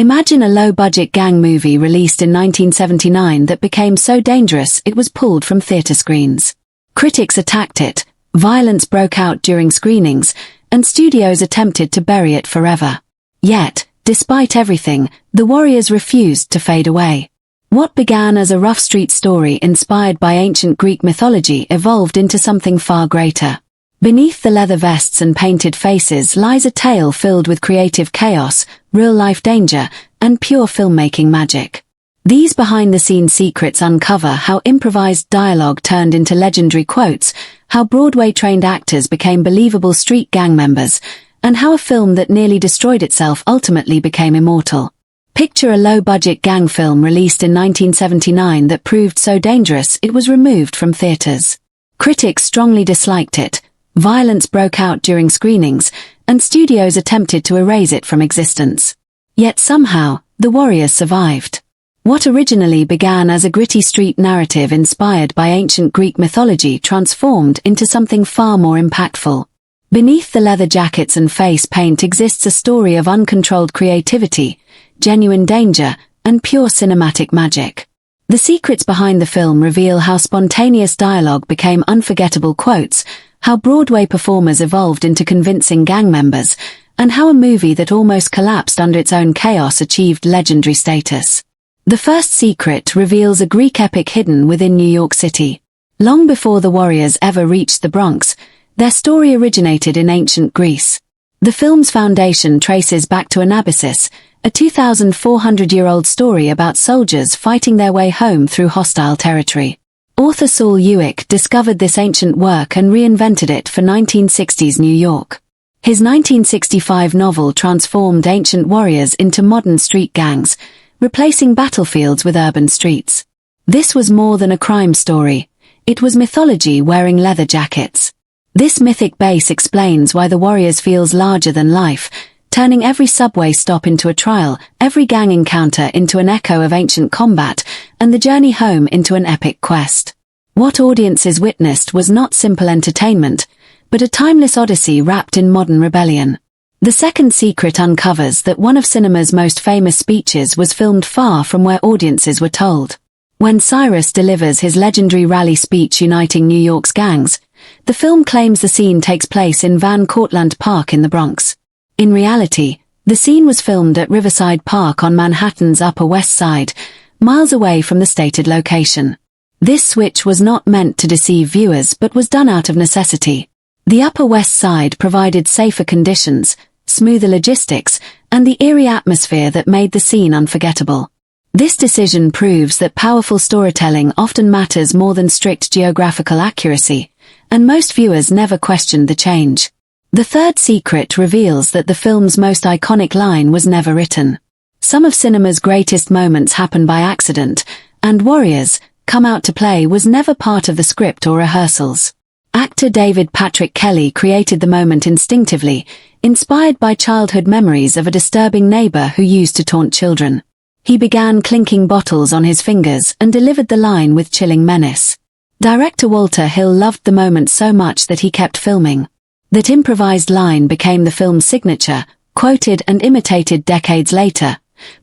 Imagine a low-budget gang movie released in 1979 that became so dangerous it was pulled from theater screens. Critics attacked it, violence broke out during screenings, and studios attempted to bury it forever. Yet, despite everything, the Warriors refused to fade away. What began as a rough street story inspired by ancient Greek mythology evolved into something far greater. Beneath the leather vests and painted faces lies a tale filled with creative chaos, real-life danger, and pure filmmaking magic. These behind-the-scenes secrets uncover how improvised dialogue turned into legendary quotes, how Broadway-trained actors became believable street gang members, and how a film that nearly destroyed itself ultimately became immortal. Picture a low-budget gang film released in 1979 that proved so dangerous it was removed from theaters. Critics strongly disliked it. Violence broke out during screenings, and studios attempted to erase it from existence. Yet somehow, the Warriors survived. What originally began as a gritty street narrative inspired by ancient Greek mythology transformed into something far more impactful. Beneath the leather jackets and face paint exists a story of uncontrolled creativity, genuine danger, and pure cinematic magic. The secrets behind the film reveal how spontaneous dialogue became unforgettable quotes, how Broadway performers evolved into convincing gang members, and how a movie that almost collapsed under its own chaos achieved legendary status. The first secret reveals a Greek epic hidden within New York City. Long before the Warriors ever reached the Bronx, their story originated in ancient Greece. The film's foundation traces back to Anabasis, a 2,400-year-old story about soldiers fighting their way home through hostile territory. Author Saul Ewick discovered this ancient work and reinvented it for 1960s New York. His 1965 novel transformed ancient warriors into modern street gangs, replacing battlefields with urban streets. This was more than a crime story. It was mythology wearing leather jackets. This mythic base explains why the Warriors feels larger than life, turning every subway stop into a trial, every gang encounter into an echo of ancient combat, and the journey home into an epic quest. What audiences witnessed was not simple entertainment, but a timeless odyssey wrapped in modern rebellion. The second secret uncovers that one of cinema's most famous speeches was filmed far from where audiences were told. When Cyrus delivers his legendary rally speech uniting New York's gangs, the film claims the scene takes place in Van Cortlandt Park in the Bronx. In reality, the scene was filmed at Riverside Park on Manhattan's Upper West Side, miles away from the stated location. This switch was not meant to deceive viewers but was done out of necessity. The Upper West Side provided safer conditions, smoother logistics, and the eerie atmosphere that made the scene unforgettable. This decision proves that powerful storytelling often matters more than strict geographical accuracy, and most viewers never questioned the change. The third secret reveals that the film's most iconic line was never written. Some of cinema's greatest moments happen by accident, and Warriors, Come Out to Play was never part of the script or rehearsals. Actor David Patrick Kelly created the moment instinctively, inspired by childhood memories of a disturbing neighbor who used to taunt children. He began clinking bottles on his fingers and delivered the line with chilling menace. Director Walter Hill loved the moment so much that he kept filming. That improvised line became the film's signature, quoted and imitated decades later,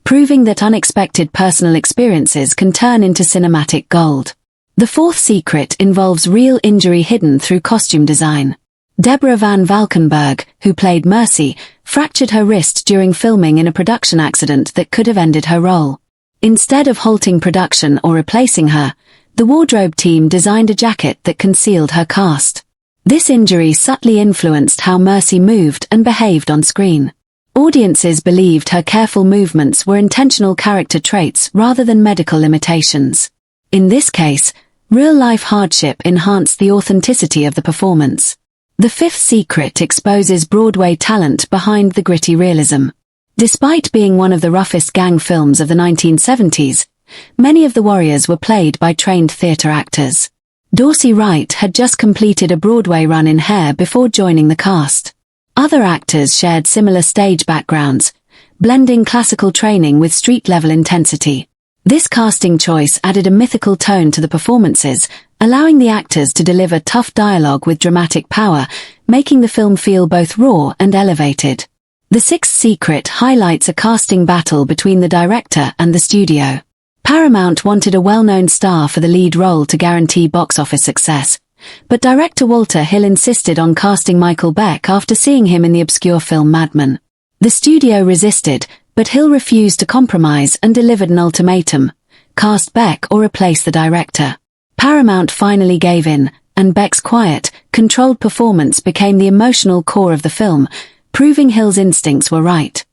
proving that unexpected personal experiences can turn into cinematic gold. The fourth secret involves real injury hidden through costume design. Deborah Van Valkenburg, who played Mercy, fractured her wrist during filming in a production accident that could have ended her role. Instead of halting production or replacing her, the wardrobe team designed a jacket that concealed her cast. This injury subtly influenced how Mercy moved and behaved on screen. Audiences believed her careful movements were intentional character traits rather than medical limitations. In this case, real-life hardship enhanced the authenticity of the performance. The fifth secret exposes Broadway talent behind the gritty realism. Despite being one of the roughest gang films of the 1970s, many of the Warriors were played by trained theater actors. Dorsey Wright had just completed a Broadway run in Hair before joining the cast. Other actors shared similar stage backgrounds, blending classical training with street-level intensity. This casting choice added a mythical tone to the performances, allowing the actors to deliver tough dialogue with dramatic power, making the film feel both raw and elevated. The Sixth Secret highlights a casting battle between the director and the studio. Paramount wanted a well-known star for the lead role to guarantee box office success, but director Walter Hill insisted on casting Michael Beck after seeing him in the obscure film Mad Men. The studio resisted, but Hill refused to compromise and delivered an ultimatum: cast Beck or replace the director. Paramount finally gave in, and Beck's quiet, controlled performance became the emotional core of the film, proving Hill's instincts were right.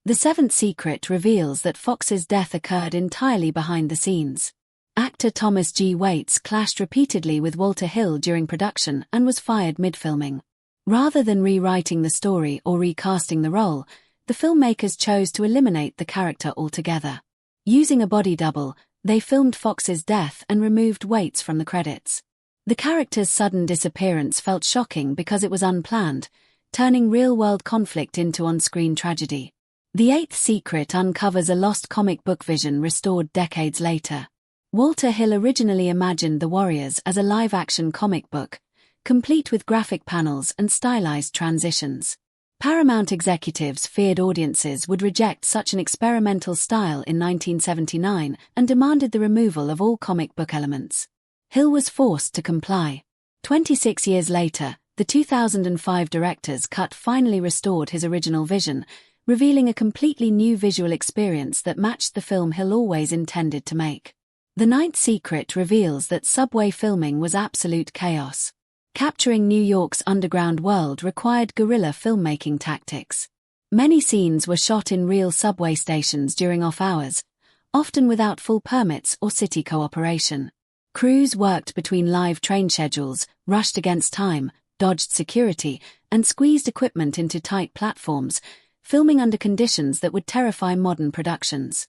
The Seventh Secret reveals that Fox's death occurred entirely behind the scenes. Actor Thomas G. Waits clashed repeatedly with Walter Hill during production and was fired mid-filming. Rather than rewriting the story or recasting the role, the filmmakers chose to eliminate the character altogether. Using a body double, they filmed Fox's death and removed Waits from the credits. The character's sudden disappearance felt shocking because it was unplanned, turning real-world conflict into on-screen tragedy. The Eighth Secret uncovers a lost comic book vision restored decades later. Walter Hill originally imagined The Warriors as a live-action comic book, complete with graphic panels and stylized transitions. Paramount executives feared audiences would reject such an experimental style in 1979 and demanded the removal of all comic book elements. Hill was forced to comply. 26 years later, the 2005 director's cut finally restored his original vision, revealing a completely new visual experience that matched the film Hill always intended to make. The Ninth Secret reveals that subway filming was absolute chaos. Capturing New York's underground world required guerrilla filmmaking tactics. Many scenes were shot in real subway stations during off-hours, often without full permits or city cooperation. Crews worked between live train schedules, rushed against time, dodged security, and squeezed equipment into tight platforms, filming under conditions that would terrify modern productions.